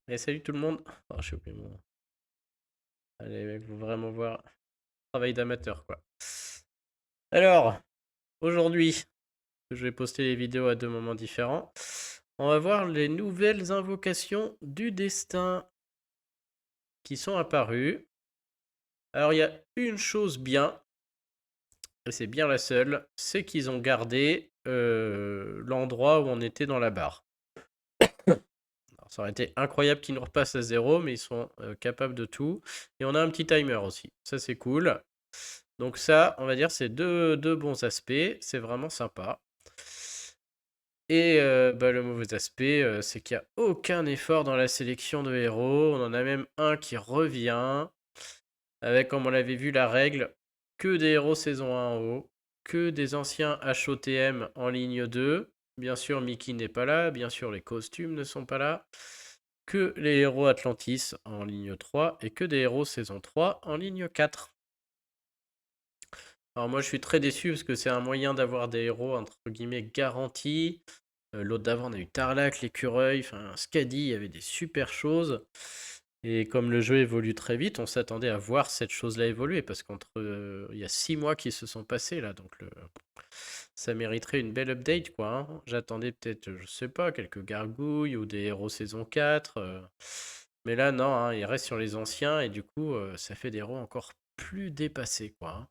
Et salut tout le monde. Oh, j'ai oublié mon. Allez, mec, vous vraiment voir. Travail d'amateur, quoi. Alors, aujourd'hui, je vais poster les vidéos à deux moments différents. On va voir les nouvelles invocations du destin qui sont apparues. Alors, il y a une chose bien, et c'est bien la seule, c'est qu'ils ont gardé l'endroit où on était dans la barre. Alors, ça aurait été incroyable qu'ils nous repassent à zéro, mais ils sont capables de tout. Et on a un petit timer aussi. Ça, c'est cool. Donc ça, on va dire, c'est deux bons aspects. C'est vraiment sympa. Et le mauvais aspect, c'est qu'il n'y a aucun effort dans la sélection de héros. On en a même un qui revient, avec, comme on l'avait vu, la règle, que des héros saison 1 en haut, que des anciens HOTM en ligne 2. Bien sûr, Mickey n'est pas là, bien sûr, les costumes ne sont pas là. Que les héros Atlantis en ligne 3 et que des héros saison 3 en ligne 4. Alors moi je suis très déçu parce que c'est un moyen d'avoir des héros entre guillemets garantis. L'autre d'avant on a eu Tarlac, l'écureuil, enfin Skadi, il y avait des super choses. Et comme le jeu évolue très vite, on s'attendait à voir cette chose-là évoluer parce qu'entre il y a 6 mois qui se sont passés là, donc ça mériterait une belle update quoi, hein. J'attendais peut-être, je sais pas, quelques gargouilles ou des héros saison 4. Mais là non, hein, il reste sur les anciens et du coup ça fait des héros encore plus dépassés quoi, hein.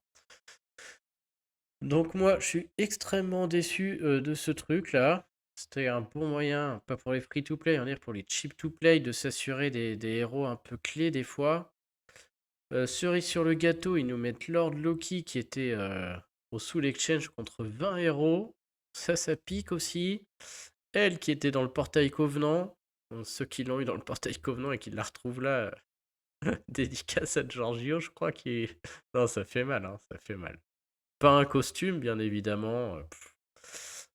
Donc moi, je suis extrêmement déçu de ce truc-là. C'était un bon moyen, pas pour les free-to-play, on va dire pour les cheap-to-play, de s'assurer des héros un peu clés des fois. Cerise sur le gâteau, ils nous mettent Lord Loki qui était au Soul Exchange contre 20 héros. Ça pique aussi. Elle qui était dans le portail Covenant. Ceux qui l'ont eu dans le portail Covenant et qui la retrouvent là, dédicace à Giorgio, je crois. Non, ça fait mal, hein, ça fait mal. Pas un costume, bien évidemment.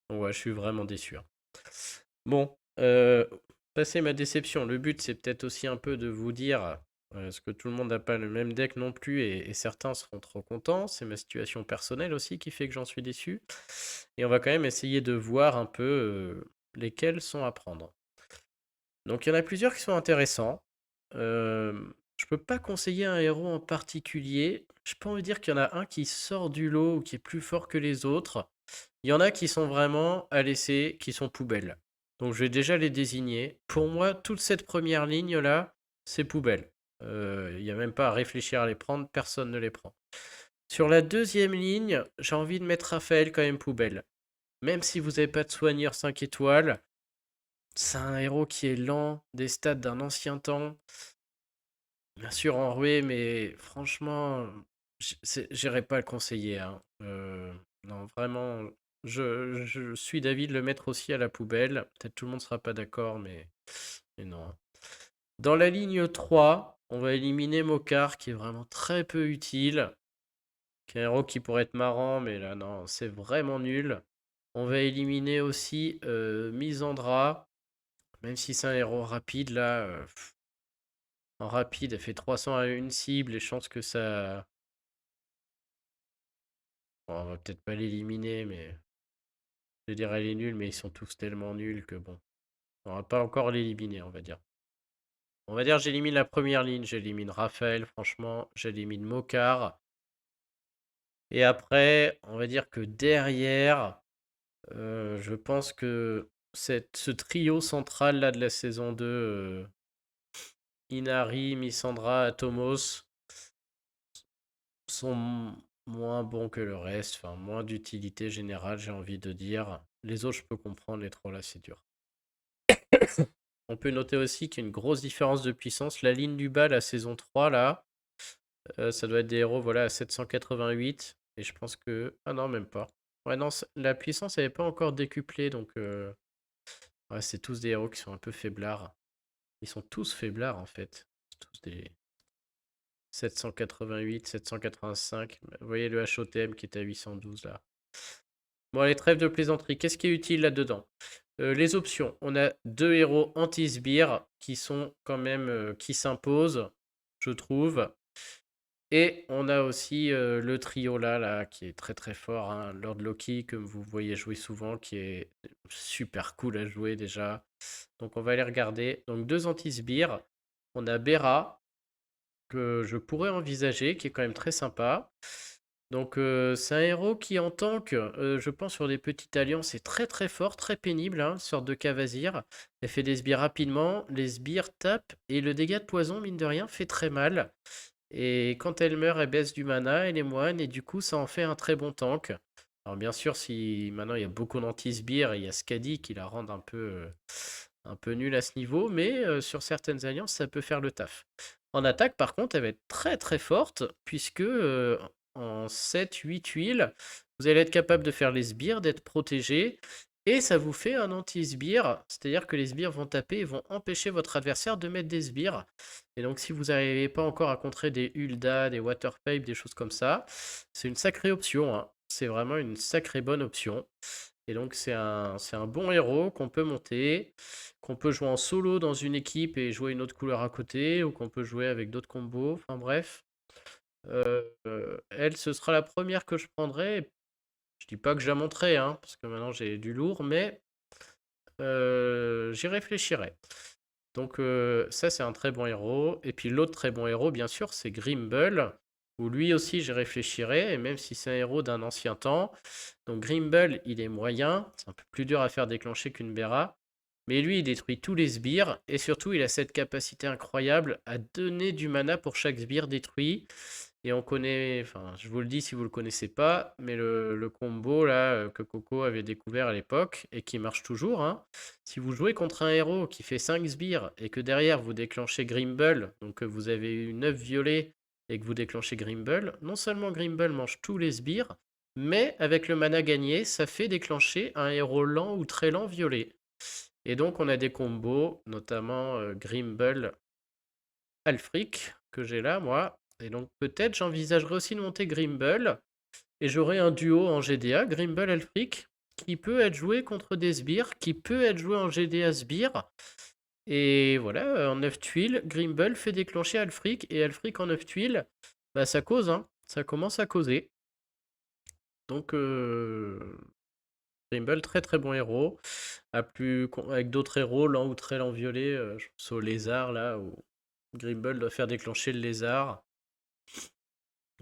Donc ouais, je suis vraiment déçu, hein. Bon, passer ma déception. Le but, c'est peut-être aussi un peu de vous dire, parce que tout le monde n'a pas le même deck non plus, et certains seront trop contents. C'est ma situation personnelle aussi qui fait que j'en suis déçu. Et on va quand même essayer de voir un peu lesquels sont à prendre. Donc il y en a plusieurs qui sont intéressants. Je peux pas conseiller un héros en particulier. Je peux envie de dire qu'il y en a un qui sort du lot ou qui est plus fort que les autres. Il y en a qui sont vraiment à laisser, qui sont poubelles. Donc je vais déjà les désigner. Pour moi, toute cette première ligne là, c'est poubelle. Il n'y a même pas à réfléchir à les prendre, personne ne les prend. Sur la deuxième ligne, j'ai envie de mettre Raphaël quand même poubelle. Même si vous n'avez pas de soigneur 5 étoiles, c'est un héros qui est lent, des stats d'un ancien temps. Bien sûr, enroué, mais franchement, j'irais pas le conseiller, hein. Non, vraiment, je suis d'avis de le mettre aussi à la poubelle. Peut-être tout le monde sera pas d'accord, mais non. Dans la ligne 3, on va éliminer Mokar, qui est vraiment très peu utile. Qui est un héros qui pourrait être marrant, mais là, non, c'est vraiment nul. On va éliminer aussi Misandra, même si c'est un héros rapide, là. En rapide, elle fait 300 à une cible, les chances que ça. Bon, on va peut-être pas l'éliminer, mais. Je dirais elle est nulle, mais ils sont tous tellement nuls que bon. On va pas encore l'éliminer, on va dire. On va dire j'élimine la première ligne, j'élimine Raphaël, franchement, j'élimine Mokar. Et après, on va dire que derrière, je pense que ce trio central là de la saison 2, Inari, Missandra, Atomos, sont moins bons que le reste, enfin moins d'utilité générale, j'ai envie de dire. Les autres, je peux comprendre, les trois là, c'est dur. On peut noter aussi qu'il y a une grosse différence de puissance. La ligne du bas, la saison 3, là, ça doit être des héros voilà, à 788. Et je pense que. Ah non, même pas. Ouais, non, la puissance n'avait pas encore décuplé, donc ouais, c'est tous des héros qui sont un peu faiblards. Ils sont tous faiblards en fait. Tous des 788, 785. Vous voyez le HOTM qui est à 812 là. Bon, allez, trêve de plaisanterie. Qu'est-ce qui est utile là-dedans? Les options. On a deux héros anti-sbires qui sont quand même. Qui s'imposent, je trouve. Et on a aussi le trio là, qui est très très fort, hein. Lord Loki, que vous voyez jouer souvent, qui est super cool à jouer déjà. Donc on va aller regarder. Donc deux anti-sbires. On a Bera, que je pourrais envisager, qui est quand même très sympa. Donc c'est un héros qui en tank, je pense sur des petites alliances, est très très fort, très pénible, hein, sorte de Cavazir. Elle fait des sbires rapidement, les sbires tapent, et le dégât de poison, mine de rien, fait très mal. Et quand elle meurt, elle baisse du mana, elle est moine, et du coup ça en fait un très bon tank. Alors bien sûr, si maintenant il y a beaucoup d'anti-sbires, et il y a Skadi qui la rendent un peu nulle à ce niveau, mais sur certaines alliances, ça peut faire le taf. En attaque, par contre, elle va être très très forte, puisque en 7-8 huiles, vous allez être capable de faire les sbires, d'être protégé, et ça vous fait un anti-sbire, c'est-à-dire que les sbires vont taper et vont empêcher votre adversaire de mettre des sbires. Et donc si vous n'arrivez pas encore à contrer des Hulda, des Waterpipe, des choses comme ça, c'est une sacrée option, hein. C'est vraiment une sacrée bonne option. Et donc c'est un bon héros qu'on peut monter, qu'on peut jouer en solo dans une équipe et jouer une autre couleur à côté, ou qu'on peut jouer avec d'autres combos, enfin bref. Elle, ce sera la première que je prendrai. Je dis pas que je la monterai, hein, parce que maintenant j'ai du lourd, mais j'y réfléchirai. Donc ça, c'est un très bon héros. Et puis l'autre très bon héros, bien sûr, c'est Grimble, où lui aussi j'y réfléchirai, et même si c'est un héros d'un ancien temps. Donc Grimble, il est moyen, c'est un peu plus dur à faire déclencher qu'une Bera, mais lui, il détruit tous les sbires, et surtout, il a cette capacité incroyable à donner du mana pour chaque sbire détruit. Et on connaît, enfin, je vous le dis si vous le connaissez pas, mais le combo là que Coco avait découvert à l'époque et qui marche toujours, hein. Si vous jouez contre un héros qui fait 5 sbires et que derrière vous déclenchez Grimble, donc que vous avez eu 9 violets et que vous déclenchez Grimble, non seulement Grimble mange tous les sbires, mais avec le mana gagné, ça fait déclencher un héros lent ou très lent violet. Et donc on a des combos, notamment Grimble Alfric, que j'ai là, moi. Et donc peut-être j'envisagerais aussi de monter Grimble. Et j'aurai un duo en GDA, Grimble Alfric, qui peut être joué contre des sbires, qui peut être joué en GDA sbire. Et voilà, en 9 tuiles, Grimble fait déclencher Alfric. Et Alfric en 9 tuiles, bah ça cause, hein. Ça commence à causer. Donc Grimble, très très bon héros. Avec d'autres héros, lent ou très lent violet, je pense au lézard là, où Grimble doit faire déclencher le lézard.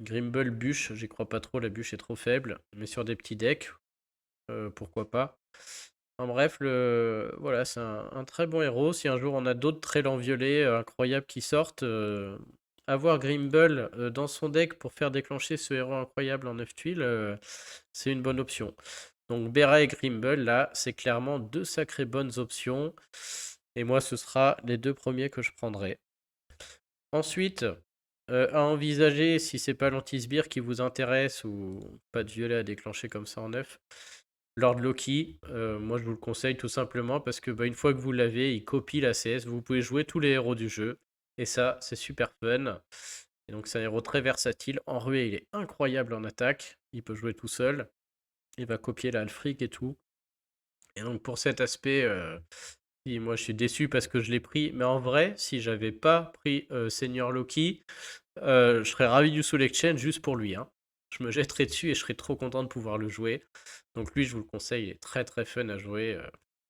Grimble bûche, j'y crois pas trop, la bûche est trop faible, mais sur des petits decks, pourquoi pas. En bref, voilà, c'est un très bon héros. Si un jour on a d'autres très lents violets incroyables qui sortent, avoir Grimble dans son deck pour faire déclencher ce héros incroyable en 9 tuiles, c'est une bonne option. Donc Bera et Grimble, là, c'est clairement deux sacrées bonnes options. Et moi, ce sera les deux premiers que je prendrai. Ensuite, à envisager, si c'est pas l'anti-sbire qui vous intéresse ou pas de violet à déclencher comme ça en neuf, Lord Loki, moi je vous le conseille tout simplement parce que bah, une fois que vous l'avez, il copie la CS, vous pouvez jouer tous les héros du jeu, et ça c'est super fun. Et donc c'est un héros très versatile, en ruée il est incroyable en attaque, il peut jouer tout seul, il va copier l'Alfric et tout. Et donc pour cet aspect, moi je suis déçu parce que je l'ai pris, mais en vrai, si j'avais pas pris Seigneur Loki, je serais ravi du Soul Exchange juste pour lui, hein. Je me jetterai dessus et je serais trop content de pouvoir le jouer. Donc lui, je vous le conseille, il est très très fun à jouer.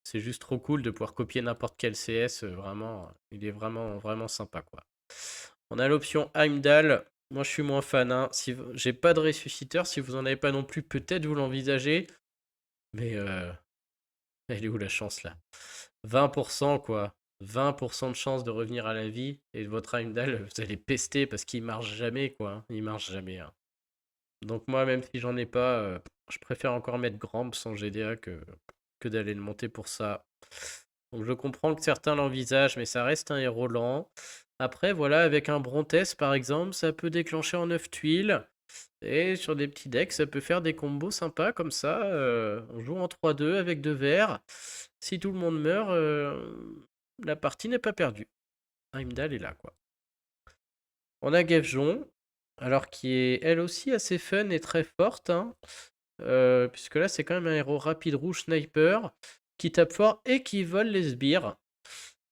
C'est juste trop cool de pouvoir copier n'importe quel CS. Vraiment, il est vraiment vraiment sympa quoi. On a l'option Heimdall. Moi, je suis moins fan, hein. Si j'ai pas de ressusciteur, si vous en avez pas non plus, peut-être vous l'envisagez. Mais elle est où la chance là? 20% quoi. 20% de chance de revenir à la vie. Et votre Heimdall, vous allez pester parce qu'il marche jamais quoi, hein. Il marche jamais, hein. Donc moi, même si j'en ai pas, je préfère encore mettre Gramps en GDA que d'aller le monter pour ça. Donc je comprends que certains l'envisagent, mais ça reste un héros lent. Après, voilà, avec un Brontes par exemple, ça peut déclencher en 9 tuiles. Et sur des petits decks, ça peut faire des combos sympas comme ça. On joue en 3-2 avec 2 verts. Si tout le monde meurt, la partie n'est pas perdue. Heimdall est là, quoi. On a Gefjon, alors qui est elle aussi assez fun et très forte, hein. Puisque là, c'est quand même un héros rapide rouge sniper qui tape fort et qui vole les sbires.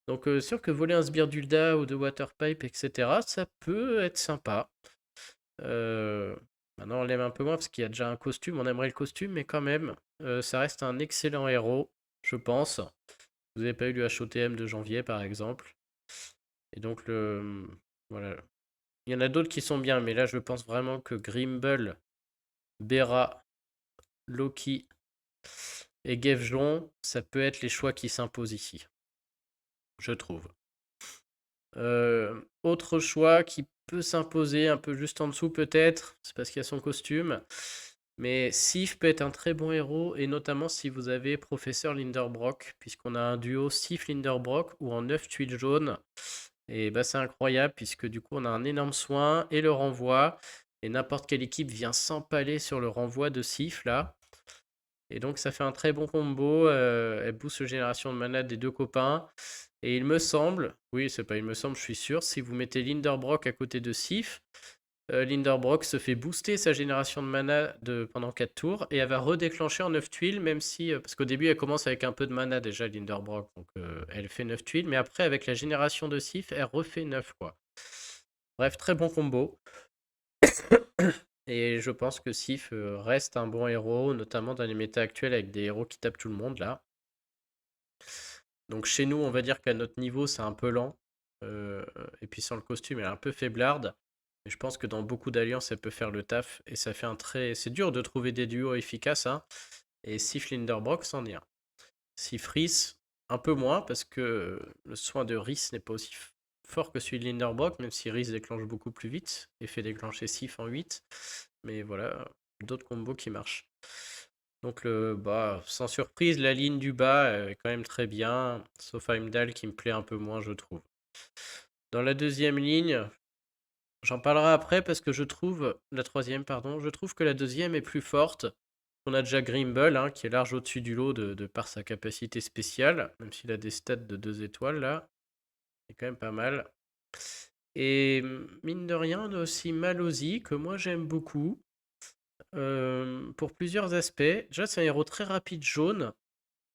Donc, sûr que voler un sbire d'Ulda ou de Waterpipe, etc., ça peut être sympa. Maintenant, on l'aime un peu moins parce qu'il y a déjà un costume. On aimerait le costume, mais quand même, ça reste un excellent héros, je pense. Vous n'avez pas eu le HOTM de janvier, par exemple. Et donc, voilà. Il y en a d'autres qui sont bien, mais là, je pense vraiment que Grimble, Bera, Loki et Gevjon, ça peut être les choix qui s'imposent ici, je trouve. Autre choix qui peut s'imposer un peu juste en dessous peut-être, c'est parce qu'il y a son costume. Mais Sif peut être un très bon héros, et notamment si vous avez Professeur Linderbrock, puisqu'on a un duo Sif-Linderbrock ou en 9 tuiles jaunes. Et bah c'est incroyable, puisque du coup on a un énorme soin et le renvoi, et n'importe quelle équipe vient s'empaler sur le renvoi de Sif là. Et donc ça fait un très bon combo, elle booste génération de mana des deux copains. Et il me semble, oui c'est pas il me semble, je suis sûr, si vous mettez Linderbrock à côté de Sif, Linderbrock se fait booster sa génération de mana pendant 4 tours et elle va redéclencher en 9 tuiles, même si. Parce qu'au début, elle commence avec un peu de mana déjà, Linderbrock, donc elle fait 9 tuiles, mais après, avec la génération de Sif, elle refait 9 quoi. Bref, très bon combo. Et je pense que Sif reste un bon héros, notamment dans les méta actuels avec des héros qui tapent tout le monde là. Donc chez nous, on va dire qu'à notre niveau, c'est un peu lent. Et puis sans le costume, elle est un peu faiblarde. Mais je pense que dans beaucoup d'alliances, elle peut faire le taf. Et ça fait un très. C'est dur de trouver des duos efficaces, hein. Et Sif Linderbrock, c'en est un. Sif Rhys, un peu moins, parce que le soin de Rhys n'est pas aussi fort que celui de Linderbrock, même si Rhys déclenche beaucoup plus vite et fait déclencher Sif en 8. Mais voilà, d'autres combos qui marchent. Donc sans surprise, la ligne du bas est quand même très bien, sauf Heimdall qui me plaît un peu moins, je trouve. Dans la deuxième ligne, j'en parlerai après parce que je trouve, la troisième, pardon, je trouve que la deuxième est plus forte. On a déjà Grimble, hein, qui est large au-dessus du lot de par sa capacité spéciale, même s'il a des stats de 2 étoiles là. C'est quand même pas mal. Et mine de rien, on a aussi Malozzi, que moi j'aime beaucoup. Pour plusieurs aspects. Déjà, c'est un héros très rapide jaune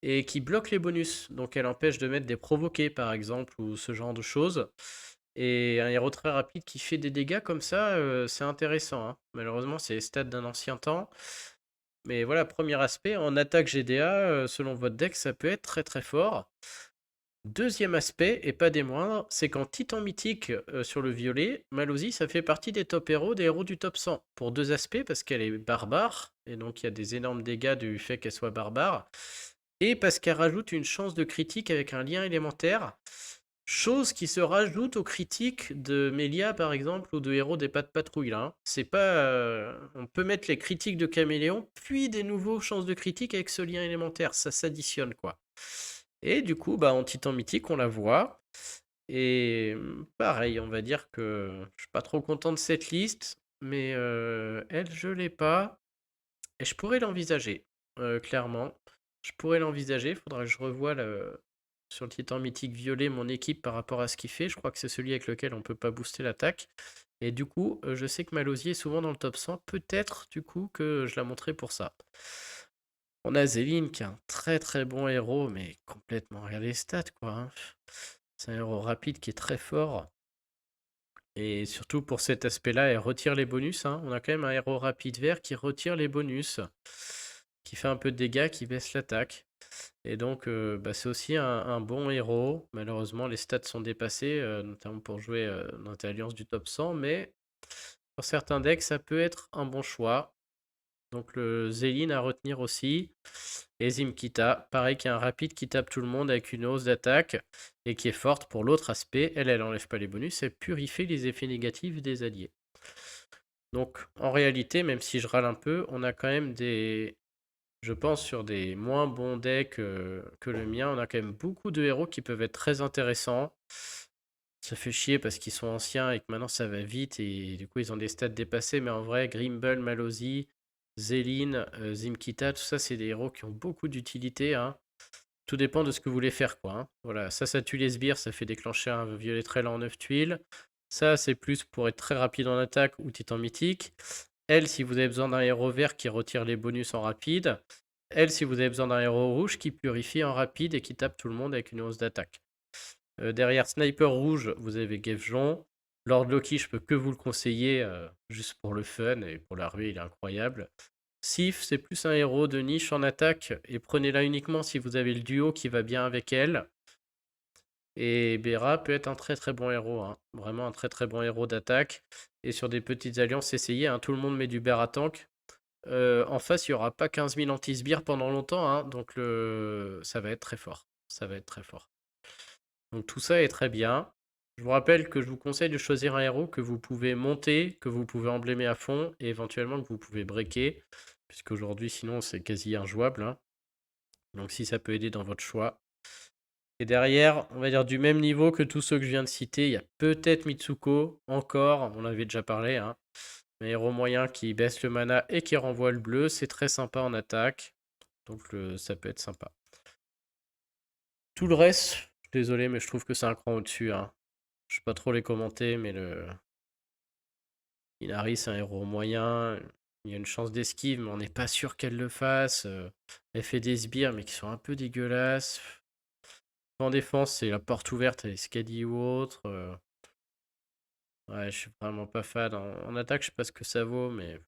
et qui bloque les bonus. Donc, elle empêche de mettre des provoqués, par exemple, ou ce genre de choses. Et un héros très rapide qui fait des dégâts comme ça, c'est intéressant, hein. Malheureusement, c'est les stats d'un ancien temps. Mais voilà, premier aspect, en attaque GDA, selon votre deck, ça peut être très très fort. Deuxième aspect, et pas des moindres, c'est qu'en Titan mythique sur le violet, Malozzi, ça fait partie des top héros, des héros du top 100. Pour deux aspects, parce qu'elle est barbare, et donc il y a des énormes dégâts du fait qu'elle soit barbare, et parce qu'elle rajoute une chance de critique avec un lien élémentaire, chose qui se rajoute aux critiques de Melia par exemple, ou de héros des pas de patrouille là, hein. C'est pas. On peut mettre les critiques de Caméléon, puis des nouveaux chances de critique avec ce lien élémentaire, ça s'additionne quoi. Et du coup, bah, en Titan Mythique, on la voit. Et pareil, on va dire que je suis pas trop content de cette liste, mais elle, je l'ai pas. Et je pourrais l'envisager, clairement. Je pourrais l'envisager. Il faudra que je revoie sur le Titan Mythique violet mon équipe par rapport à ce qu'il fait. Je crois que c'est celui avec lequel on peut pas booster l'attaque. Et du coup, je sais que Malosier est souvent dans le top 100. Peut-être, du coup, que je la montrerai pour ça. On a Zéline qui est un très très bon héros, mais complètement rien les stats quoi, hein. C'est un héros rapide qui est très fort. Et surtout pour cet aspect-là, elle retire les bonus, hein. On a quand même un héros rapide vert qui retire les bonus, qui fait un peu de dégâts, qui baisse l'attaque. Et donc bah, c'est aussi un bon héros. Malheureusement, les stats sont dépassés, notamment pour jouer dans tes alliances du top 100, mais pour certains decks, ça peut être un bon choix. Donc le Zéline à retenir aussi. Et Zimkita, pareil, qui est un rapide qui tape tout le monde avec une hausse d'attaque et qui est forte pour l'autre aspect. Elle enlève pas les bonus, elle purifie les effets négatifs des alliés. Donc en réalité, même si je râle un peu, on a quand même des. Je pense sur des moins bons decks que le mien, on a quand même beaucoup de héros qui peuvent être très intéressants. Ça fait chier parce qu'ils sont anciens et que maintenant ça va vite et du coup ils ont des stats dépassés, mais en vrai, Grimble, Malozzi, Zéline, Zimkita, tout ça c'est des héros qui ont beaucoup d'utilité, hein. Tout dépend de ce que vous voulez faire quoi, hein. Voilà, ça tue les sbires, ça fait déclencher un violet trail en 9 tuiles. Ça c'est plus pour être très rapide en attaque ou titan mythique. Elle, si vous avez besoin d'un héros vert qui retire les bonus en rapide. Elle, si vous avez besoin d'un héros rouge qui purifie en rapide et qui tape tout le monde avec une hausse d'attaque. Derrière Sniper Rouge, vous avez Gevjon. Lord Loki, je peux que vous le conseiller, juste pour le fun et pour la ruée, il est incroyable. Sif, c'est plus un héros de niche en attaque, et prenez-la uniquement si vous avez le duo qui va bien avec elle. Et Bera peut être un très très bon héros, hein. Vraiment un très très bon héros d'attaque. Et sur des petites alliances, essayez, hein. Tout le monde met du Bera tank. En face, il n'y aura pas 15 000 anti-sbires pendant longtemps, hein. Donc ça va être très fort. Ça va être très fort. Donc tout ça est très bien. Je vous rappelle que je vous conseille de choisir un héros que vous pouvez monter, que vous pouvez emblémer à fond, et éventuellement que vous pouvez breaker, puisqu'aujourd'hui sinon c'est quasi injouable, hein. Donc si ça peut aider dans votre choix. Et derrière, on va dire du même niveau que tous ceux que je viens de citer, il y a peut-être Mitsuko, encore, on avait déjà parlé, hein. Un héros moyen qui baisse le mana et qui renvoie le bleu, c'est très sympa en attaque. Donc ça peut être sympa. Tout le reste, désolé, mais je trouve que c'est un cran au-dessus, hein. Je ne sais pas trop les commenter, mais le Inari, c'est un héros moyen. Il y a une chance d'esquive, mais on n'est pas sûr qu'elle le fasse. Elle fait des sbires, mais qui sont un peu dégueulasses. En défense, c'est la porte ouverte à l'escalier ou autre. Ouais, je suis vraiment pas fan. En attaque, je sais pas ce que ça vaut, mais.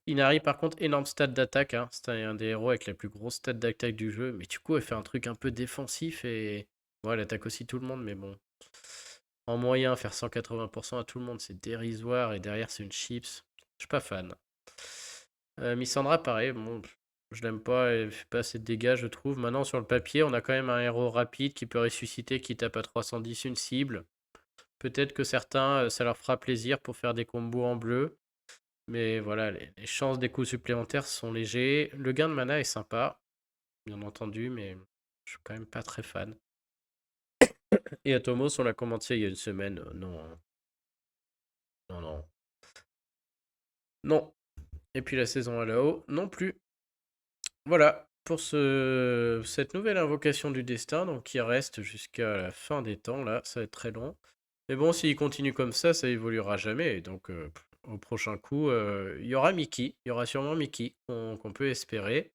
Inari, par contre, énorme stat d'attaque, hein. C'est un des héros avec la plus grosse stat d'attaque du jeu. Mais du coup, elle fait un truc un peu défensif et. Ouais, elle attaque aussi tout le monde, mais bon. En moyen, faire 180% à tout le monde, c'est dérisoire. Et derrière, c'est une chips. Je suis pas fan. Missandra, pareil. Bon, je l'aime pas. Elle fait pas assez de dégâts, je trouve. Maintenant, sur le papier, on a quand même un héros rapide qui peut ressusciter, qui tape à 310 une cible. Peut-être que certains, ça leur fera plaisir pour faire des combos en bleu. Mais voilà, les chances des coups supplémentaires sont légers. Le gain de mana est sympa, bien entendu, mais je suis quand même pas très fan. Et Atomos, on l'a commenté il y a une semaine. Non, hein. Non, non. Non. Et puis la saison à la haut, non plus. Voilà, pour cette nouvelle invocation du destin, donc qui reste jusqu'à la fin des temps, là, ça va être très long. Mais bon, s'il continue comme ça évoluera jamais. Et donc, au prochain coup, il y aura Mickey. Il y aura sûrement Mickey qu'on peut espérer.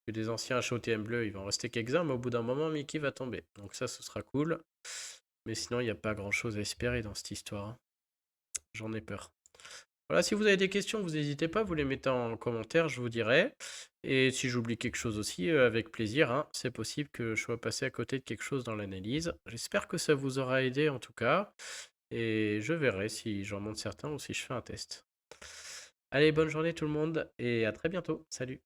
Que des anciens HOTM bleus, il va en rester quelques-uns, mais au bout d'un moment, Mickey va tomber. Donc ça, ce sera cool. Mais sinon, il n'y a pas grand-chose à espérer dans cette histoire, hein. J'en ai peur. Voilà, si vous avez des questions, vous n'hésitez pas, vous les mettez en commentaire, je vous dirai. Et si j'oublie quelque chose aussi, avec plaisir, hein. C'est possible que je sois passé à côté de quelque chose dans l'analyse. J'espère que ça vous aura aidé en tout cas. Et je verrai si j'en monte certains ou si je fais un test. Allez, bonne journée tout le monde et à très bientôt. Salut.